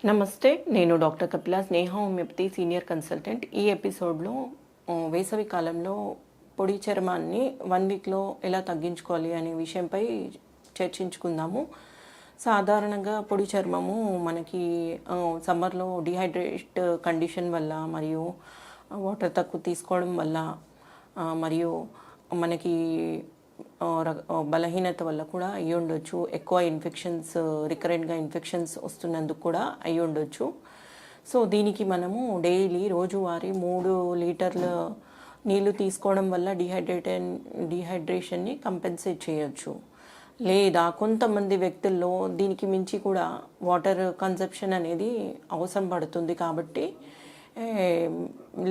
నమస్తే. నేను డాక్టర్ కపిల, స్నేహ homeopathy senior consultant. ఈ ఎపిసోడ్లో వేసవి కాలంలో పొడి చర్మాన్ని 1 వీక్లో ఎలా తగ్గించుకోవాలి అనే విషయంపై చర్చించుకుందాము. సాధారణంగా పొడి చర్మము మనకి సమ్మర్లో డిహైడ్రేట్ కండిషన్ వల్ల మరియు వాటర్ తక్కువ తీసుకోవడం వల్ల మరియు మనకి బలహీనత వల్ల కూడా అయ్యి ఉండొచ్చు. ఎక్కువ ఇన్ఫెక్షన్స్, రికరెంట్గా ఇన్ఫెక్షన్స్ వస్తున్నందుకు కూడా అయ్యి ఉండొచ్చు. సో దీనికి మనము డైలీ రోజువారీ 3 లీటర్ల నీళ్ళు తీసుకోవడం వల్ల డిహైడ్రేషన్ని కంపెన్సేట్ చేయొచ్చు. లేదా కొంతమంది వ్యక్తుల్లో దీనికి మించి కూడా వాటర్ కన్సంప్షన్ అనేది అవసరం పడుతుంది. కాబట్టి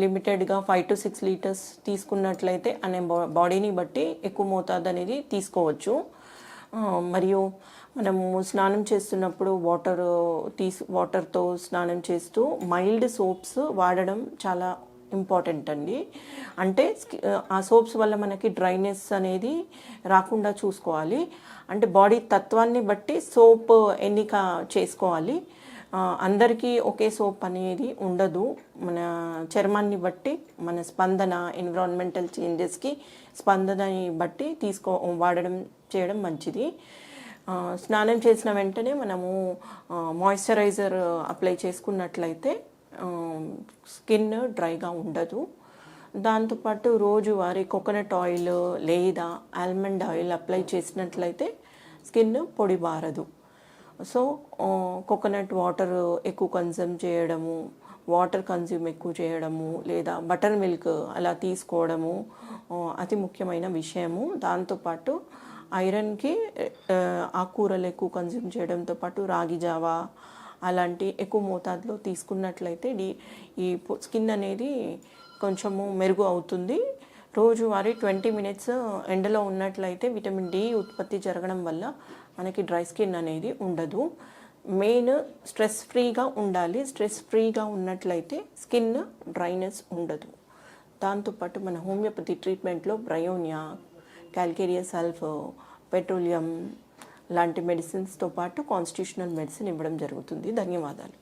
లిమిటెడ్గా 5 to 6 లీటర్స్ తీసుకున్నట్లయితే అనే బాడీని బట్టి ఎక్కువ మోతాదు అనేది తీసుకోవచ్చు. మరియు మనము స్నానం చేస్తున్నప్పుడు వాటర్తో స్నానం చేస్తూ మైల్డ్ సోప్స్ వాడడం చాలా ఇంపార్టెంట్ అండి. అంటే ఆ సోప్స్ వల్ల మనకి డ్రైనెస్ అనేది రాకుండా చూసుకోవాలి. అంటే బాడీ తత్వాన్ని బట్టి సోప్ ఎన్నిక చేసుకోవాలి. అందరికీ ఒకే సోప్ అనేది ఉండదు. మన చర్మాన్ని బట్టి, మన స్పందన, ఎన్విరాన్మెంటల్ చేంజెస్కి స్పందనని బట్టి వాడడం చేయడం మంచిది. స్నానం చేసిన వెంటనే మనము మాయిశ్చరైజర్ అప్లై చేసుకున్నట్లయితే స్కిన్ డ్రైగా ఉండదు. దాంతోపాటు రోజువారీ కోకోనట్ ఆయిల్ లేదా ఆల్మండ్ ఆయిల్ అప్లై చేసినట్లయితే స్కిన్ పొడి బారదు. సో కోకోనట్ వాటర్ ఎక్కువ కన్జ్యూమ్ చేయడము, వాటర్ కన్జ్యూమ్ ఎక్కువ చేయడము, లేదా బటర్ మిల్క్ అలా తీసుకోవడము అతి ముఖ్యమైన విషయము. దాంతోపాటు ఐరన్కి ఆకుకూరలు ఎక్కువ కన్జ్యూమ్ చేయడంతో పాటు రాగి జావా అలాంటి ఎక్కువ మోతాదులో తీసుకున్నట్లయితే ఈ స్కిన్ అనేది కొంచెము మెరుగు అవుతుంది. రోజువారీ 20 మినిట్స్ ఎండలో ఉన్నట్లయితే విటమిన్ డి ఉత్పత్తి జరగడం వల్ల మనకి డ్రై స్కిన్ అనేది ఉండదు. మెయిన్ స్ట్రెస్ ఫ్రీగా ఉండాలి. స్ట్రెస్ ఫ్రీగా ఉన్నట్లయితే స్కిన్ డ్రైనెస్ ఉండదు. దాంతోపాటు మన హోమియోపతి ట్రీట్మెంట్లో బ్రయోనియా, క్యాల్కేరియా సల్ఫ్, పెట్రోలియం లాంటి మెడిసిన్స్తో పాటు కాన్స్టిట్యూషనల్ మెడిసిన్ ఇవ్వడం జరుగుతుంది. ధన్యవాదాలు.